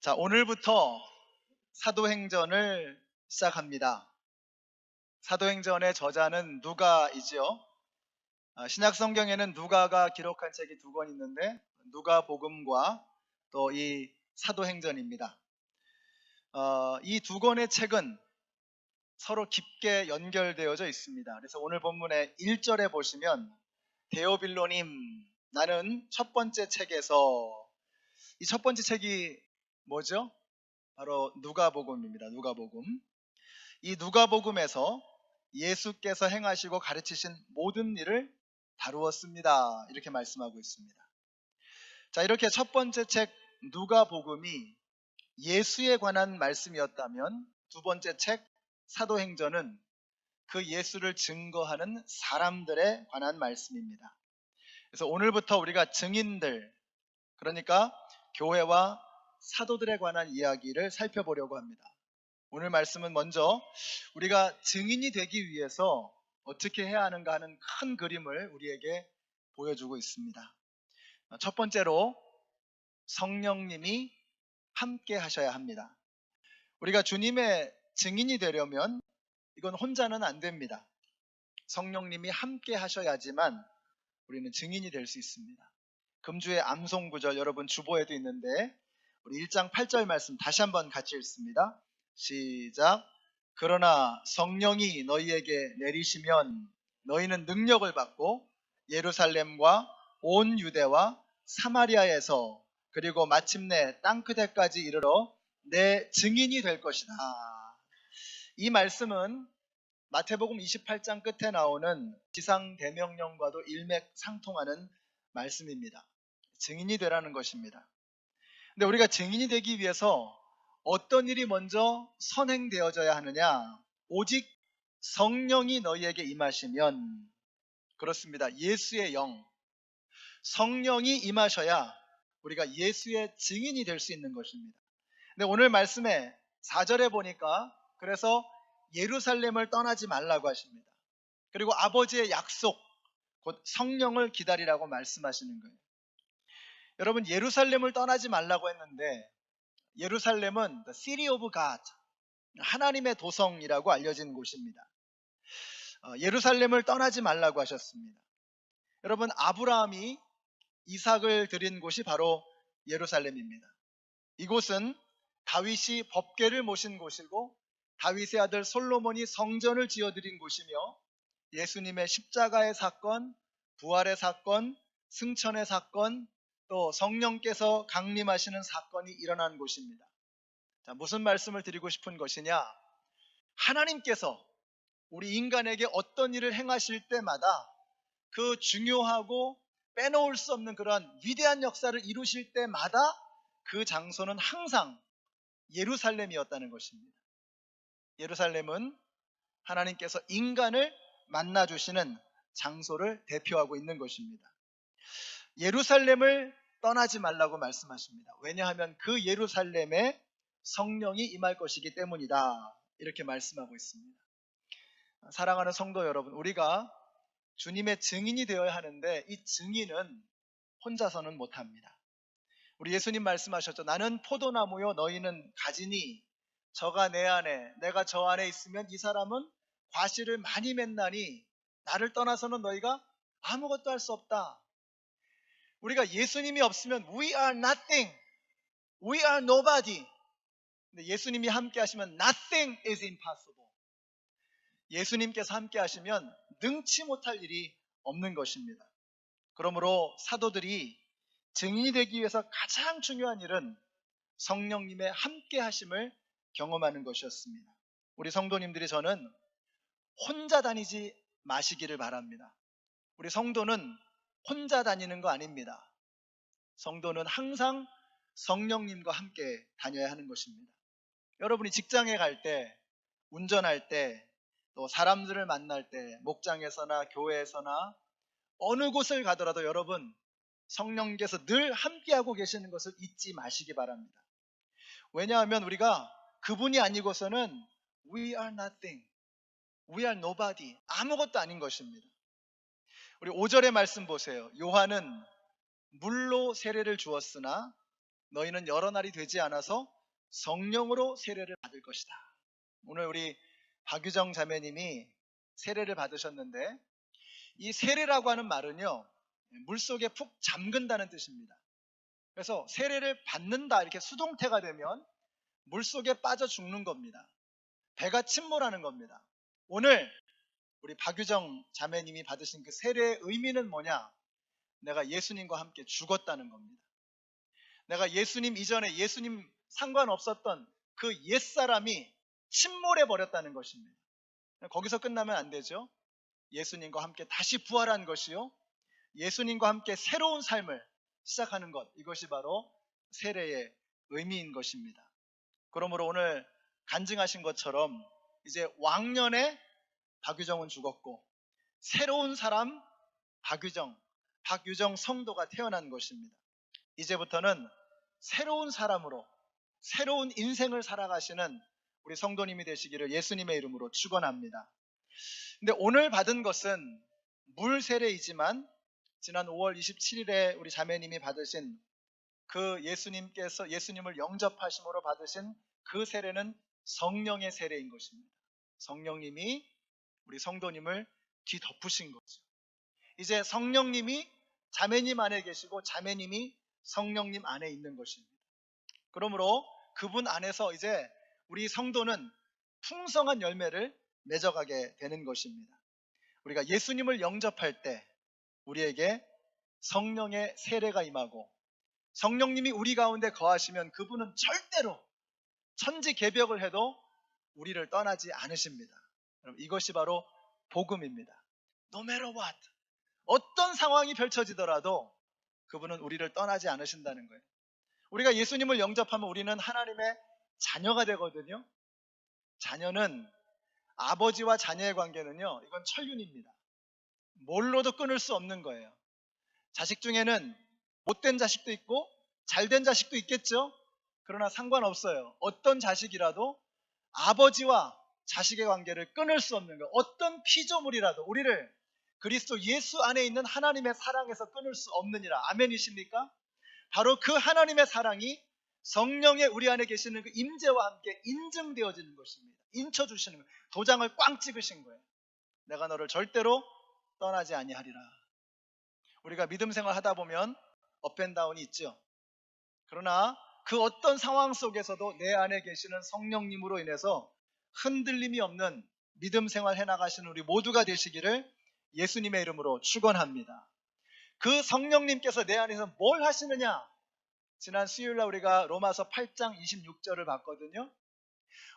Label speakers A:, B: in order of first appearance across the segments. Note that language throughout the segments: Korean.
A: 자, 오늘부터 사도행전을 시작합니다. 사도행전의 저자는 누가이지요. 신약 성경에는 누가가 기록한 책이 두 권 있는데 누가복음과 또 이 사도행전입니다. 이 두 권의 책은 서로 깊게 연결되어져 있습니다. 그래서 오늘 본문의 1절에 보시면 데오빌로님, 나는 첫 번째 책에서, 이 첫 번째 책이 뭐죠? 바로 누가복음입니다. 누가복음. 이 누가복음에서 예수께서 행하시고 가르치신 모든 일을 다루었습니다. 이렇게 말씀하고 있습니다. 자, 이렇게 첫 번째 책 누가복음이 예수에 관한 말씀이었다면, 두 번째 책 사도행전은 그 예수를 증거하는 사람들에 관한 말씀입니다. 그래서 오늘부터 우리가 증인들, 그러니까 교회와 사도들에 관한 이야기를 살펴보려고 합니다. 오늘 말씀은 먼저 우리가 증인이 되기 위해서 어떻게 해야 하는가 하는 큰 그림을 우리에게 보여주고 있습니다. 첫 번째로 성령님이 함께 하셔야 합니다. 우리가 주님의 증인이 되려면 이건 혼자는 안 됩니다. 성령님이 함께 하셔야지만 우리는 증인이 될 수 있습니다. 금주의 암송구절 여러분 주보에도 있는데 우리 1장 8절 말씀 다시 한번 같이 읽습니다. 시작. 그러나 성령이 너희에게 내리시면 너희는 능력을 받고 예루살렘과 온 유대와 사마리아에서 그리고 마침내 땅끝에까지 이르러 내 증인이 될 것이다. 이 말씀은 마태복음 28장 끝에 나오는 지상대명령과도 일맥상통하는 말씀입니다. 증인이 되라는 것입니다. 근데 우리가 증인이 되기 위해서 어떤 일이 먼저 선행되어져야 하느냐? 오직 성령이 너희에게 임하시면, 그렇습니다. 예수의 영, 성령이 임하셔야 우리가 예수의 증인이 될 수 있는 것입니다. 근데 오늘 말씀에 4절에 보니까 그래서 예루살렘을 떠나지 말라고 하십니다. 그리고 아버지의 약속, 곧 성령을 기다리라고 말씀하시는 거예요. 여러분, 예루살렘을 떠나지 말라고 했는데 예루살렘은 the city of God, 하나님의 도성이라고 알려진 곳입니다. 예루살렘을 떠나지 말라고 하셨습니다. 여러분, 아브라함이 이삭을 드린 곳이 바로 예루살렘입니다. 이곳은 다윗이 법궤를 모신 곳이고 다윗의 아들 솔로몬이 성전을 지어드린 곳이며 예수님의 십자가의 사건, 부활의 사건, 승천의 사건, 또 성령께서 강림하시는 사건이 일어난 곳입니다. 자, 무슨 말씀을 드리고 싶은 것이냐? 하나님께서 우리 인간에게 어떤 일을 행하실 때마다 그 중요하고 빼놓을 수 없는 그러한 위대한 역사를 이루실 때마다 그 장소는 항상 예루살렘이었다는 것입니다. 예루살렘은 하나님께서 인간을 만나주시는 장소를 대표하고 있는 것입니다. 예루살렘을 떠나지 말라고 말씀하십니다. 왜냐하면 그 예루살렘에 성령이 임할 것이기 때문이다. 이렇게 말씀하고 있습니다. 사랑하는 성도 여러분, 우리가 주님의 증인이 되어야 하는데 이 증인은 혼자서는 못합니다. 우리 예수님 말씀하셨죠. 나는 포도나무요 너희는 가지니 저가 내 안에 내가 저 안에 있으면 이 사람은 과실을 많이 맺나니 나를 떠나서는 너희가 아무것도 할 수 없다. 우리가 예수님이 없으면 we are nothing, we are nobody. 근데 예수님이 함께 하시면 nothing is impossible. 예수님께서 함께 하시면 능치 못할 일이 없는 것입니다. 그러므로 사도들이 증인이 되기 위해서 가장 중요한 일은 성령님의 함께 하심을 경험하는 것이었습니다. 우리 성도님들이 저는 혼자 다니지 마시기를 바랍니다. 우리 성도는 혼자 다니는 거 아닙니다. 성도는 항상 성령님과 함께 다녀야 하는 것입니다. 여러분이 직장에 갈 때, 운전할 때, 또 사람들을 만날 때, 목장에서나 교회에서나 어느 곳을 가더라도 여러분 성령께서 늘 함께하고 계시는 것을 잊지 마시기 바랍니다. 왜냐하면 우리가 그분이 아니고서는 we are nothing, we are nobody, 아무것도 아닌 것입니다. 우리 5절의 말씀 보세요. 요한은 물로 세례를 주었으나 너희는 여러 날이 되지 않아서 성령으로 세례를 받을 것이다. 오늘 우리 박유정 자매님이 세례를 받으셨는데, 이 세례라고 하는 말은요, 물속에 푹 잠근다는 뜻입니다. 그래서 세례를 받는다, 이렇게 수동태가 되면 물속에 빠져 죽는 겁니다. 배가 침몰하는 겁니다. 오늘 우리 박유정 자매님이 받으신 그 세례의 의미는 뭐냐? 내가 예수님과 함께 죽었다는 겁니다. 내가 예수님 이전에 예수님 상관없었던 그 옛사람이 침몰해 버렸다는 것입니다. 거기서 끝나면 안 되죠. 예수님과 함께 다시 부활한 것이요, 예수님과 함께 새로운 삶을 시작하는 것, 이것이 바로 세례의 의미인 것입니다. 그러므로 오늘 간증하신 것처럼 이제 왕년에 박유정은 죽었고 새로운 사람 박유정 성도가 태어난 것입니다. 이제부터는 새로운 사람으로 새로운 인생을 살아가시는 우리 성도님이 되시기를 예수님의 이름으로 축원합니다. 근데 오늘 받은 것은 물 세례이지만 지난 5월 27일에 우리 자매님이 받으신 그 예수님을 영접하심으로 받으신 그 세례는 성령의 세례인 것입니다. 성령님이 우리 성도님을 뒤덮으신 거죠. 이제 성령님이 자매님 안에 계시고 자매님이 성령님 안에 있는 것입니다. 그러므로 그분 안에서 이제 우리 성도는 풍성한 열매를 맺어가게 되는 것입니다. 우리가 예수님을 영접할 때 우리에게 성령의 세례가 임하고 성령님이 우리 가운데 거하시면 그분은 절대로 천지개벽을 해도 우리를 떠나지 않으십니다. 여러분, 이것이 바로 복음입니다. No matter what, 어떤 상황이 펼쳐지더라도 그분은 우리를 떠나지 않으신다는 거예요. 우리가 예수님을 영접하면 우리는 하나님의 자녀가 되거든요. 자녀는, 아버지와 자녀의 관계는요, 이건 천륜입니다. 뭘로도 끊을 수 없는 거예요. 자식 중에는 못된 자식도 있고 잘된 자식도 있겠죠. 그러나 상관없어요. 어떤 자식이라도 아버지와 자식의 관계를 끊을 수 없는 거예요. 어떤 피조물이라도 우리를 그리스도 예수 안에 있는 하나님의 사랑에서 끊을 수 없느니라. 아멘이십니까? 바로 그 하나님의 사랑이 성령의 우리 안에 계시는 그 임재와 함께 인증되어지는 것입니다. 인쳐주시는 거예요. 도장을 꽝 찍으신 거예요. 내가 너를 절대로 떠나지 아니하리라. 우리가 믿음 생활 하다 보면 업앤다운이 있죠. 그러나 그 어떤 상황 속에서도 내 안에 계시는 성령님으로 인해서 흔들림이 없는 믿음 생활 해나가시는 우리 모두가 되시기를 예수님의 이름으로 축원합니다. 그 성령님께서 내 안에서 뭘 하시느냐? 지난 수요일날 우리가 로마서 8장 26절을 봤거든요.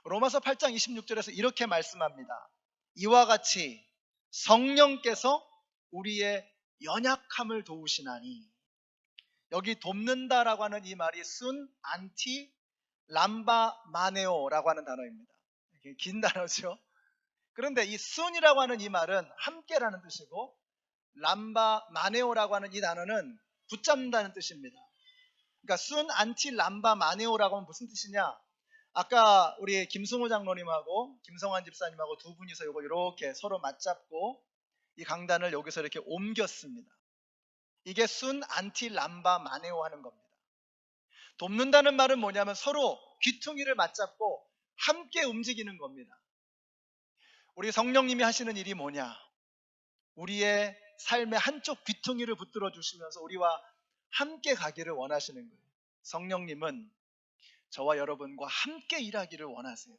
A: 로마서 8장 26절에서 이렇게 말씀합니다. 이와 같이 성령께서 우리의 연약함을 도우시나니. 여기 돕는다라고 하는 이 말이 순, 안티, 람바, 마네오라고 하는 단어입니다. 긴 단어죠. 그런데 이 순이라고 하는 이 말은 함께라는 뜻이고, 람바, 마네오라고 하는 이 단어는 붙잡는다는 뜻입니다. 그러니까 순, 안티, 람바, 마네오라고 하면 무슨 뜻이냐? 아까 우리 김승호 장로님하고 김성환 집사님하고 두 분이서 이거 이렇게 서로 맞잡고 이 강단을 여기서 이렇게 옮겼습니다. 이게 순, 안티, 람바, 마네오 하는 겁니다. 돕는다는 말은 뭐냐면 서로 귀퉁이를 맞잡고 함께 움직이는 겁니다. 우리 성령님이 하시는 일이 뭐냐? 우리의 삶의 한쪽 귀퉁이를 붙들어 주시면서 우리와 함께 가기를 원하시는 거예요. 성령님은 저와 여러분과 함께 일하기를 원하세요.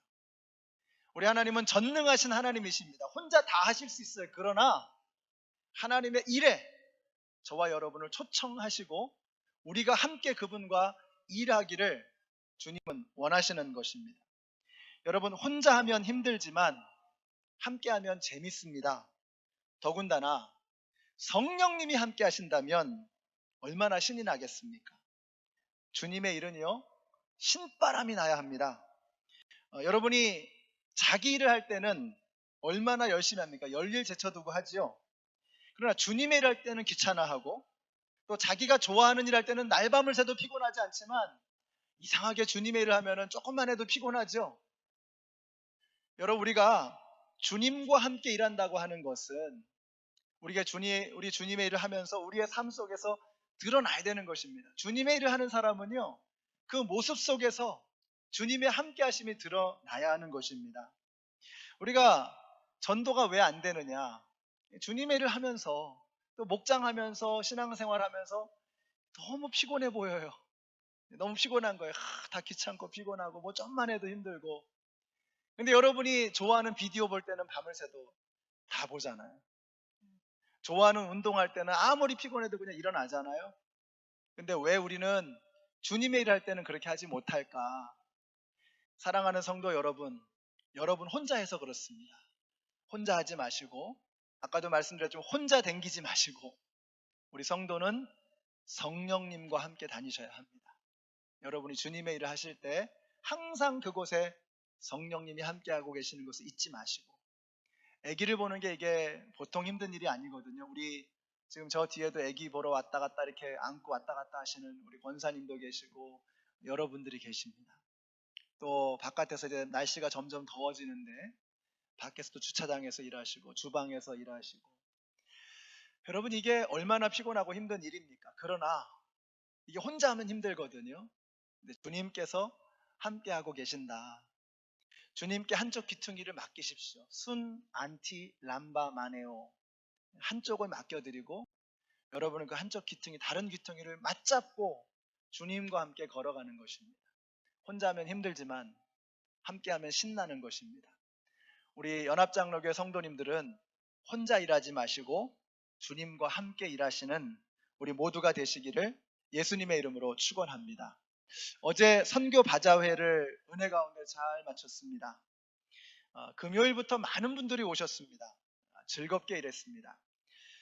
A: 우리 하나님은 전능하신 하나님이십니다. 혼자 다 하실 수 있어요. 그러나 하나님의 일에 저와 여러분을 초청하시고 우리가 함께 그분과 일하기를 주님은 원하시는 것입니다. 여러분, 혼자 하면 힘들지만 함께 하면 재밌습니다. 더군다나 성령님이 함께 하신다면 얼마나 신이 나겠습니까? 주님의 일은요, 신바람이 나야 합니다. 여러분이 자기 일을 할 때는 얼마나 열심히 합니까? 열일 제쳐두고 하지요. 그러나 주님의 일 할 때는 귀찮아하고 또 자기가 좋아하는 일 할 때는 날밤을 새도 피곤하지 않지만 이상하게 주님의 일을 하면 조금만 해도 피곤하죠. 여러분, 우리가 주님과 함께 일한다고 하는 것은 우리 주님의 일을 하면서 우리의 삶 속에서 드러나야 되는 것입니다. 주님의 일을 하는 사람은요, 그 모습 속에서 주님의 함께 하심이 드러나야 하는 것입니다. 우리가 전도가 왜 안 되느냐? 주님의 일을 하면서 또 목장하면서 신앙생활하면서 너무 피곤해 보여요. 너무 피곤한 거예요. 다 귀찮고 피곤하고 뭐 좀만 해도 힘들고. 근데 여러분이 좋아하는 비디오 볼 때는 밤을 새도 다 보잖아요. 좋아하는 운동할 때는 아무리 피곤해도 그냥 일어나잖아요. 근데 왜 우리는 주님의 일 할 때는 그렇게 하지 못할까? 사랑하는 성도 여러분, 여러분 혼자 해서 그렇습니다. 혼자 하지 마시고, 아까도 말씀드렸지만 혼자 댕기지 마시고, 우리 성도는 성령님과 함께 다니셔야 합니다. 여러분이 주님의 일을 하실 때 항상 그곳에 성령님이 함께하고 계시는 것을 잊지 마시고, 아기를 보는 게 이게 보통 힘든 일이 아니거든요. 우리 지금 저 뒤에도 아기 보러 왔다 갔다 이렇게 안고 왔다 갔다 하시는 우리 권사님도 계시고 여러분들이 계십니다. 또 바깥에서 이제 날씨가 점점 더워지는데 밖에서도 주차장에서 일하시고 주방에서 일하시고, 여러분 이게 얼마나 피곤하고 힘든 일입니까? 그러나 이게 혼자 하면 힘들거든요. 근데 주님께서 함께하고 계신다. 주님께 한쪽 귀퉁이를 맡기십시오. 순 안티 람바 마네오, 한쪽을 맡겨드리고 여러분은 그 한쪽 귀퉁이, 다른 귀퉁이를 맞잡고 주님과 함께 걸어가는 것입니다. 혼자 하면 힘들지만 함께하면 신나는 것입니다. 우리 연합장로교회 성도님들은 혼자 일하지 마시고 주님과 함께 일하시는 우리 모두가 되시기를 예수님의 이름으로 축원합니다. 어제 선교 바자회를 은혜 가운데 잘 마쳤습니다. 금요일부터 많은 분들이 오셨습니다. 즐겁게 일했습니다.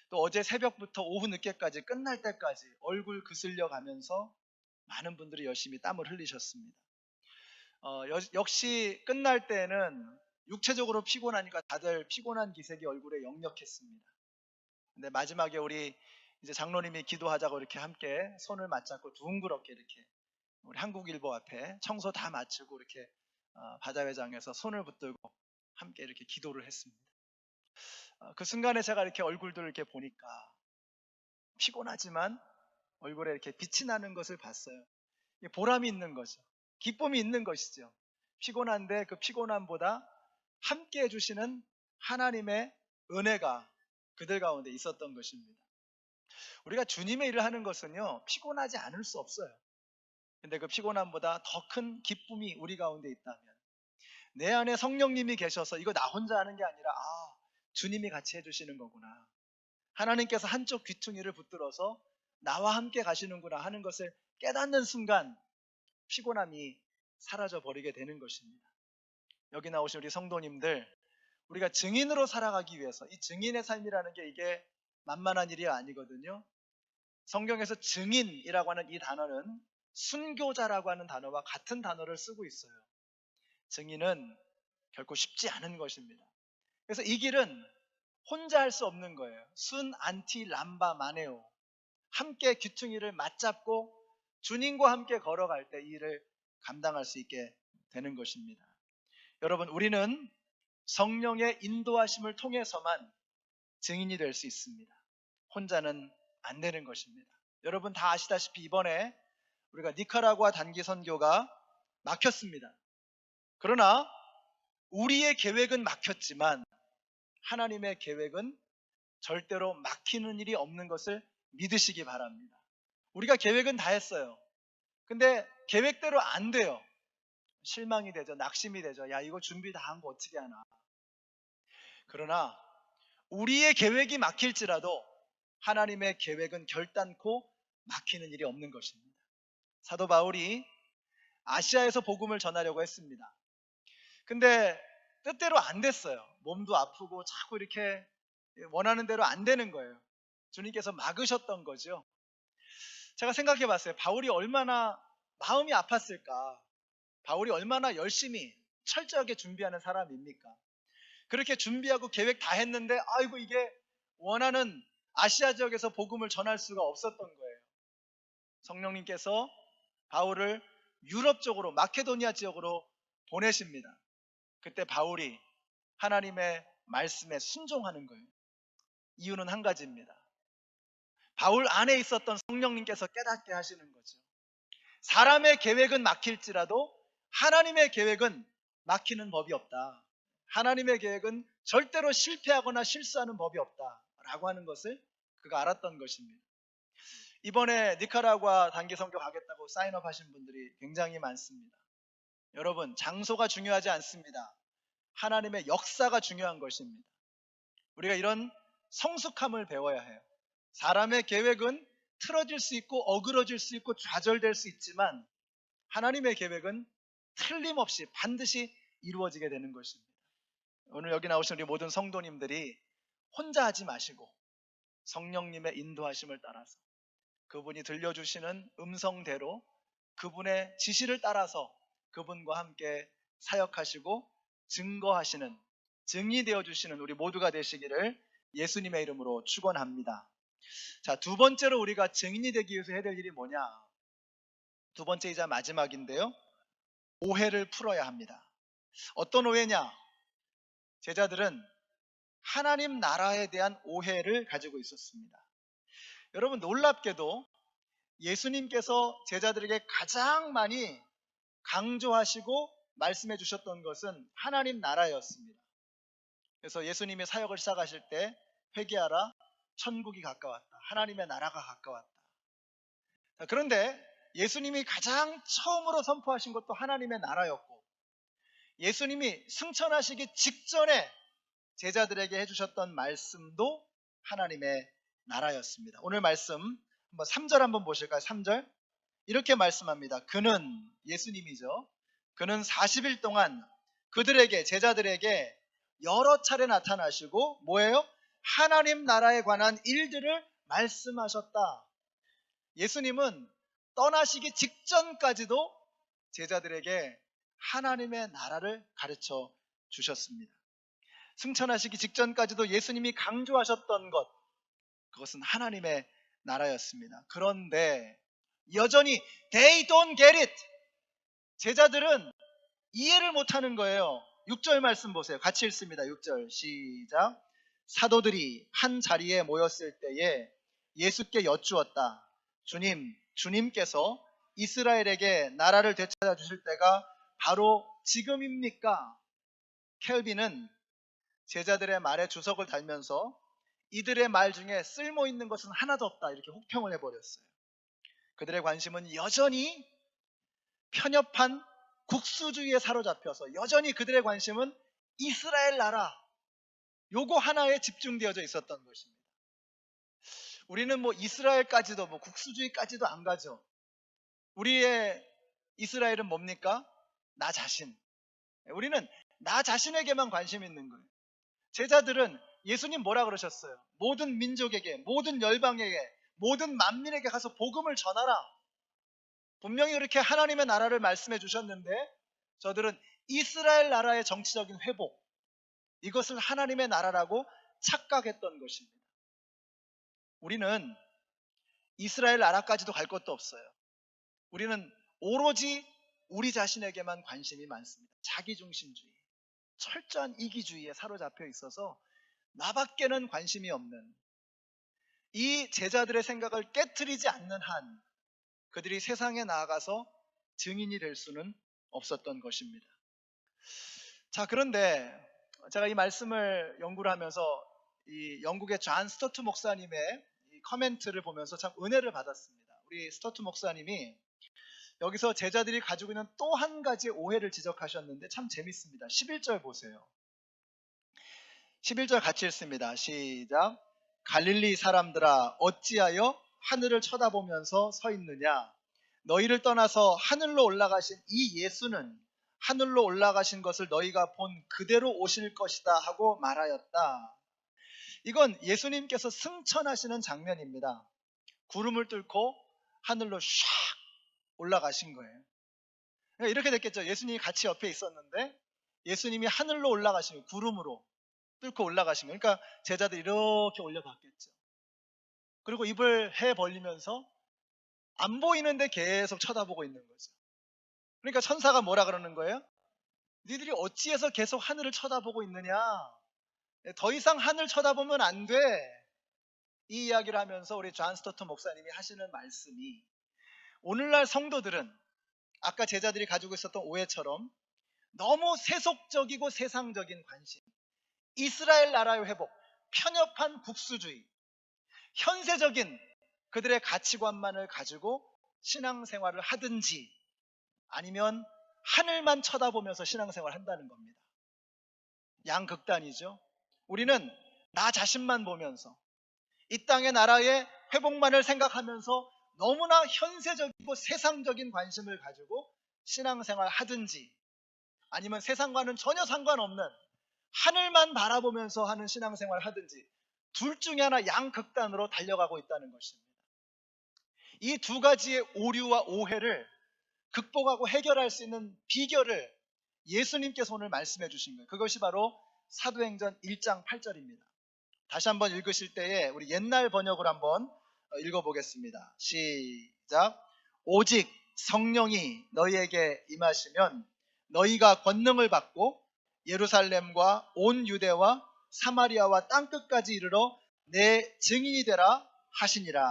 A: 또 어제 새벽부터 오후 늦게까지 끝날 때까지 얼굴 그슬려 가면서 많은 분들이 열심히 땀을 흘리셨습니다. 역시 끝날 때는 육체적으로 피곤하니까 다들 피곤한 기색이 얼굴에 역력했습니다. 근데 마지막에 우리 이제 장로님이 기도하자고 이렇게 함께 손을 맞잡고 둥그렇게 이렇게 우리 한국일보 앞에 청소 다 마치고 이렇게 바자회장에서 손을 붙들고 함께 이렇게 기도를 했습니다. 그 순간에 제가 이렇게 얼굴들을 이렇게 보니까 피곤하지만 얼굴에 이렇게 빛이 나는 것을 봤어요. 보람이 있는 거죠. 기쁨이 있는 것이죠. 피곤한데 그 피곤함보다 함께 해주시는 하나님의 은혜가 그들 가운데 있었던 것입니다. 우리가 주님의 일을 하는 것은요, 피곤하지 않을 수 없어요. 근데 그 피곤함보다 더 큰 기쁨이 우리 가운데 있다면, 내 안에 성령님이 계셔서 이거 나 혼자 하는 게 아니라 주님이 같이 해주시는 거구나, 하나님께서 한쪽 귀퉁이를 붙들어서 나와 함께 가시는구나 하는 것을 깨닫는 순간 피곤함이 사라져 버리게 되는 것입니다. 여기 나오신 우리 성도님들, 우리가 증인으로 살아가기 위해서, 이 증인의 삶이라는 게 이게 만만한 일이 아니거든요. 성경에서 증인이라고 하는 이 단어는 순교자라고 하는 단어와 같은 단어를 쓰고 있어요. 증인은 결코 쉽지 않은 것입니다. 그래서 이 길은 혼자 할 수 없는 거예요. 순 안티 람바 마네오, 함께 귀퉁이를 맞잡고 주님과 함께 걸어갈 때 이 일을 감당할 수 있게 되는 것입니다. 여러분, 우리는 성령의 인도하심을 통해서만 증인이 될 수 있습니다. 혼자는 안 되는 것입니다. 여러분 다 아시다시피 이번에 우리가 니카라구아 단기 선교가 막혔습니다. 그러나 우리의 계획은 막혔지만 하나님의 계획은 절대로 막히는 일이 없는 것을 믿으시기 바랍니다. 우리가 계획은 다 했어요. 근데 계획대로 안 돼요. 실망이 되죠. 낙심이 되죠. 야, 이거 준비 다 한 거 어떻게 하나. 그러나 우리의 계획이 막힐지라도 하나님의 계획은 결단코 막히는 일이 없는 것입니다. 사도 바울이 아시아에서 복음을 전하려고 했습니다. 근데 뜻대로 안 됐어요. 몸도 아프고 자꾸 이렇게 원하는 대로 안 되는 거예요. 주님께서 막으셨던 거죠. 제가 생각해 봤어요. 바울이 얼마나 마음이 아팠을까. 바울이 얼마나 열심히 철저하게 준비하는 사람입니까? 그렇게 준비하고 계획 다 했는데 아이고 이게 원하는 아시아 지역에서 복음을 전할 수가 없었던 거예요. 성령님께서 바울을 유럽 쪽으로, 마케도니아 지역으로 보내십니다. 그때 바울이 하나님의 말씀에 순종하는 거예요. 이유는 한 가지입니다. 바울 안에 있었던 성령님께서 깨닫게 하시는 거죠. 사람의 계획은 막힐지라도 하나님의 계획은 막히는 법이 없다. 하나님의 계획은 절대로 실패하거나 실수하는 법이 없다라고 하는 것을 그가 알았던 것입니다. 이번에 니카라과 단기 선교 가겠다고 사인업 하신 분들이 굉장히 많습니다. 여러분, 장소가 중요하지 않습니다. 하나님의 역사가 중요한 것입니다. 우리가 이런 성숙함을 배워야 해요. 사람의 계획은 틀어질 수 있고 어그러질 수 있고 좌절될 수 있지만 하나님의 계획은 틀림없이 반드시 이루어지게 되는 것입니다. 오늘 여기 나오신 우리 모든 성도님들이 혼자 하지 마시고 성령님의 인도하심을 따라서 그분이 들려주시는 음성대로 그분의 지시를 따라서 그분과 함께 사역하시고 증거하시는, 증이 되어주시는 우리 모두가 되시기를 예수님의 이름으로 축원합니다. 자, 두 번째로 우리가 증인이 되기 위해서 해야 될 일이 뭐냐? 두 번째이자 마지막인데요, 오해를 풀어야 합니다. 어떤 오해냐? 제자들은 하나님 나라에 대한 오해를 가지고 있었습니다. 여러분, 놀랍게도 예수님께서 제자들에게 가장 많이 강조하시고 말씀해 주셨던 것은 하나님 나라였습니다. 그래서 예수님이 사역을 시작하실 때 회개하라, 천국이 가까웠다, 하나님의 나라가 가까웠다. 그런데 예수님이 가장 처음으로 선포하신 것도 하나님의 나라였고, 예수님이 승천하시기 직전에 제자들에게 해주셨던 말씀도 하나님의 나라였습니다. 오늘 말씀 한번 3절 한번 보실까요? 3절 이렇게 말씀합니다. 그는, 예수님이죠, 그는 40일 동안 그들에게, 제자들에게 여러 차례 나타나시고 뭐예요? 하나님 나라에 관한 일들을 말씀하셨다. 예수님은 떠나시기 직전까지도 제자들에게 하나님의 나라를 가르쳐 주셨습니다. 승천하시기 직전까지도 예수님이 강조하셨던 것, 그것은 하나님의 나라였습니다. 그런데 여전히 they don't get it. 제자들은 이해를 못하는 거예요. 6절 말씀 보세요. 같이 읽습니다. 6절 시작. 사도들이 한 자리에 모였을 때에 예수께 여쭈었다. 주님, 주님께서 이스라엘에게 나라를 되찾아 주실 때가 바로 지금입니까? 켈빈은 제자들의 말에 주석을 달면서 이들의 말 중에 쓸모 있는 것은 하나도 없다, 이렇게 혹평을 해버렸어요. 그들의 관심은 여전히 편협한 국수주의에 사로잡혀서 여전히 그들의 관심은 이스라엘 나라, 요거 하나에 집중되어져 있었던 것입니다. 우리는 뭐 이스라엘까지도, 뭐 국수주의까지도 안 가죠. 우리의 이스라엘은 뭡니까? 나 자신. 우리는 나 자신에게만 관심 있는 거예요. 제자들은 예수님 뭐라 그러셨어요? 모든 민족에게, 모든 열방에게, 모든 만민에게 가서 복음을 전하라. 분명히 그렇게 하나님의 나라를 말씀해 주셨는데 저들은 이스라엘 나라의 정치적인 회복, 이것을 하나님의 나라라고 착각했던 것입니다. 우리는 이스라엘 나라까지도 갈 것도 없어요. 우리는 오로지 우리 자신에게만 관심이 많습니다. 자기중심주의, 철저한 이기주의에 사로잡혀 있어서 나밖에는 관심이 없는, 이 제자들의 생각을 깨트리지 않는 한 그들이 세상에 나아가서 증인이 될 수는 없었던 것입니다. 자, 그런데 제가 이 말씀을 연구를 하면서 이 영국의 존 스토트 목사님의 이 커멘트를 보면서 참 은혜를 받았습니다. 우리 스토트 목사님이 여기서 제자들이 가지고 있는 또 한 가지 오해를 지적하셨는데 참 재밌습니다. 11절 보세요. 11절 같이 읽습니다. 시작. 갈릴리 사람들아, 어찌하여 하늘을 쳐다보면서 서 있느냐? 너희를 떠나서 하늘로 올라가신 이 예수는 하늘로 올라가신 것을 너희가 본 그대로 오실 것이다 하고 말하였다. 이건 예수님께서 승천하시는 장면입니다. 구름을 뚫고 하늘로 샥 올라가신 거예요. 그러니까 이렇게 됐겠죠. 예수님이 같이 옆에 있었는데 예수님이 하늘로 올라가신 거예요. 구름으로 뚫고 올라가신 거예요. 그러니까 제자들이 이렇게 올려봤겠죠. 그리고 입을 해 벌리면서 안 보이는데 계속 쳐다보고 있는 거죠. 그러니까 천사가 뭐라 그러는 거예요? 니들이 어찌해서 계속 하늘을 쳐다보고 있느냐? 더 이상 하늘 쳐다보면 안 돼. 이 이야기를 하면서 우리 존 스토트 목사님이 하시는 말씀이, 오늘날 성도들은 아까 제자들이 가지고 있었던 오해처럼 너무 세속적이고 세상적인 관심, 이스라엘 나라의 회복, 편협한 국수주의, 현세적인 그들의 가치관만을 가지고 신앙생활을 하든지 아니면 하늘만 쳐다보면서 신앙생활을 한다는 겁니다. 양극단이죠. 우리는 나 자신만 보면서 이 땅의 나라의 회복만을 생각하면서 너무나 현세적이고 세상적인 관심을 가지고 신앙생활 하든지 아니면 세상과는 전혀 상관없는 하늘만 바라보면서 하는 신앙생활 하든지 둘 중에 하나 양극단으로 달려가고 있다는 것입니다. 이 두 가지의 오류와 오해를 극복하고 해결할 수 있는 비결을 예수님께서 오늘 말씀해 주신 거예요. 그것이 바로 사도행전 1장 8절입니다. 다시 한번 읽으실 때에 우리 옛날 번역을 한번 읽어보겠습니다. 시작. 오직 성령이 너희에게 임하시면 너희가 권능을 받고 예루살렘과 온 유대와 사마리아와 땅끝까지 이르러 내 증인이 되라 하시니라.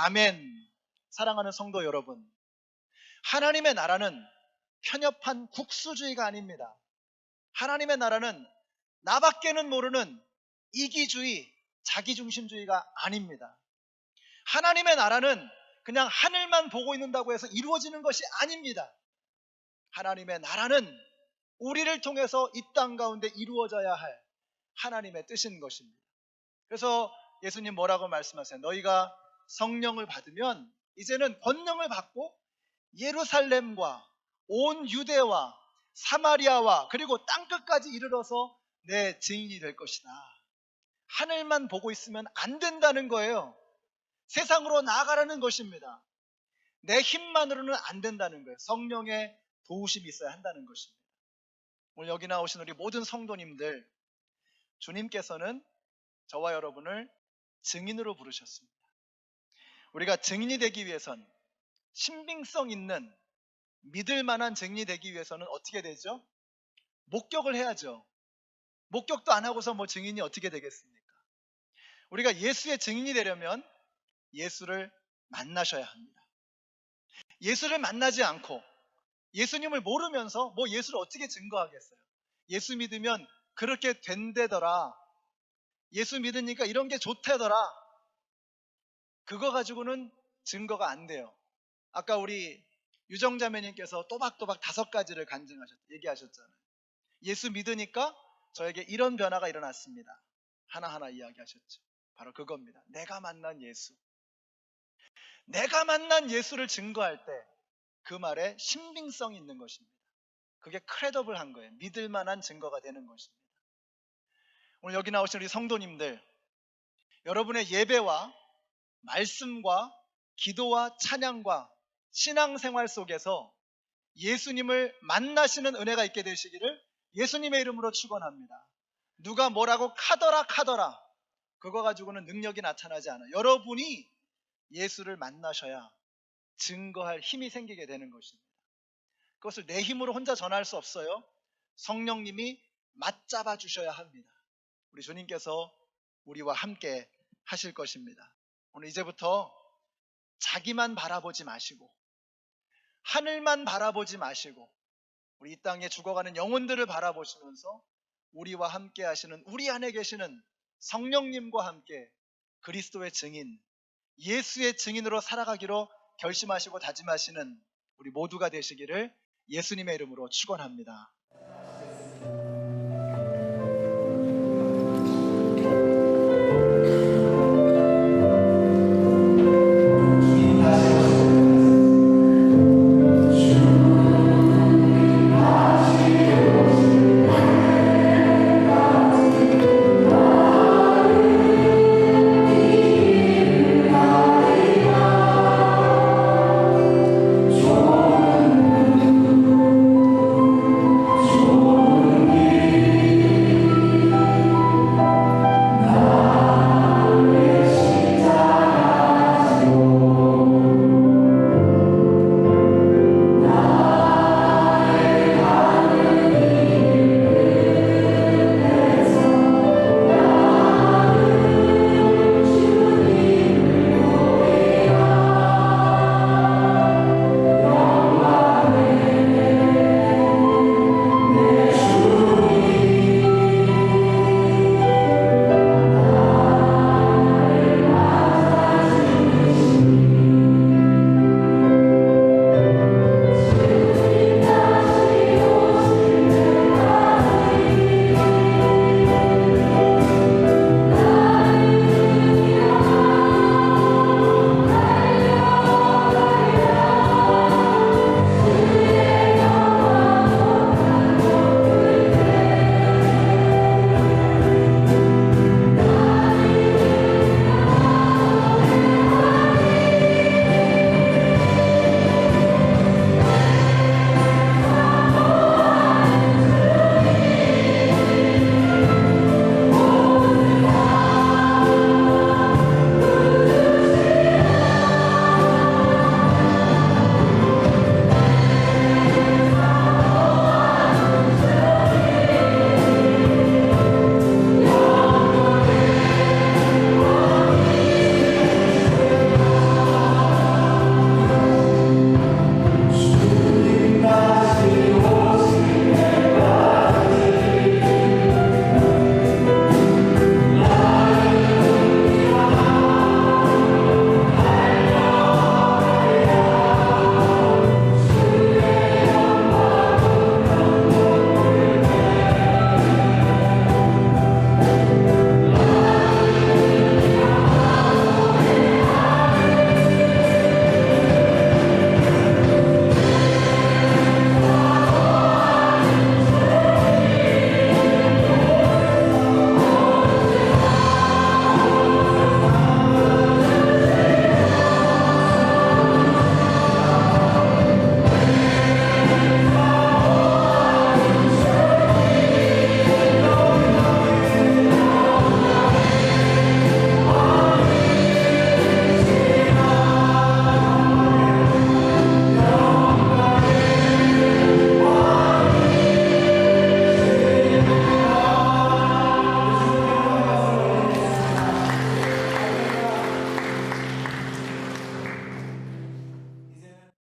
A: 아멘. 사랑하는 성도 여러분, 하나님의 나라는 편협한 국수주의가 아닙니다. 하나님의 나라는 나밖에는 모르는 이기주의, 자기중심주의가 아닙니다. 하나님의 나라는 그냥 하늘만 보고 있는다고 해서 이루어지는 것이 아닙니다. 하나님의 나라는 우리를 통해서 이 땅 가운데 이루어져야 할 하나님의 뜻인 것입니다. 그래서 예수님 뭐라고 말씀하세요? 너희가 성령을 받으면 이제는 권능을 받고 예루살렘과 온 유대와 사마리아와 그리고 땅끝까지 이르러서 내 증인이 될 것이다. 하늘만 보고 있으면 안 된다는 거예요. 세상으로 나아가라는 것입니다. 내 힘만으로는 안 된다는 거예요. 성령의 도우심이 있어야 한다는 것입니다. 오늘 여기 나오신 우리 모든 성도님들, 주님께서는 저와 여러분을 증인으로 부르셨습니다. 우리가 증인이 되기 위해선 신빙성 있는 믿을 만한 증인이 되기 위해서는 어떻게 되죠? 목격을 해야죠. 목격도 안 하고서 뭐 증인이 어떻게 되겠습니까? 우리가 예수의 증인이 되려면 예수를 만나셔야 합니다. 예수를 만나지 않고 예수님을 모르면서 뭐 예수를 어떻게 증거하겠어요? 예수 믿으면 그렇게 된대더라. 예수 믿으니까 이런 게 좋대더라. 그거 가지고는 증거가 안 돼요. 아까 우리 유정자매님께서 또박또박 5가지를 얘기하셨잖아요. 예수 믿으니까 저에게 이런 변화가 일어났습니다. 하나하나 이야기하셨죠. 바로 그겁니다. 내가 만난 예수. 내가 만난 예수를 증거할 때 그 말에 신빙성이 있는 것입니다. 그게 크레더블한 거예요. 믿을 만한 증거가 되는 것입니다. 오늘 여기 나오신 우리 성도님들, 여러분의 예배와 말씀과 기도와 찬양과 신앙생활 속에서 예수님을 만나시는 은혜가 있게 되시기를 예수님의 이름으로 축원합니다. 누가 뭐라고 카더라 그거 가지고는 능력이 나타나지 않아요. 여러분이 예수를 만나셔야 증거할 힘이 생기게 되는 것입니다. 그것을 내 힘으로 혼자 전할 수 없어요. 성령님이 맞잡아 주셔야 합니다. 우리 주님께서 우리와 함께 하실 것입니다. 오늘 이제부터 자기만 바라보지 마시고 하늘만 바라보지 마시고 우리 이 땅에 죽어가는 영혼들을 바라보시면서 우리와 함께 하시는, 우리 안에 계시는 성령님과 함께 그리스도의 증인, 예수의 증인으로 살아가기로 결심하시고 다짐하시는 우리 모두가 되시기를 예수님의 이름으로 축원합니다.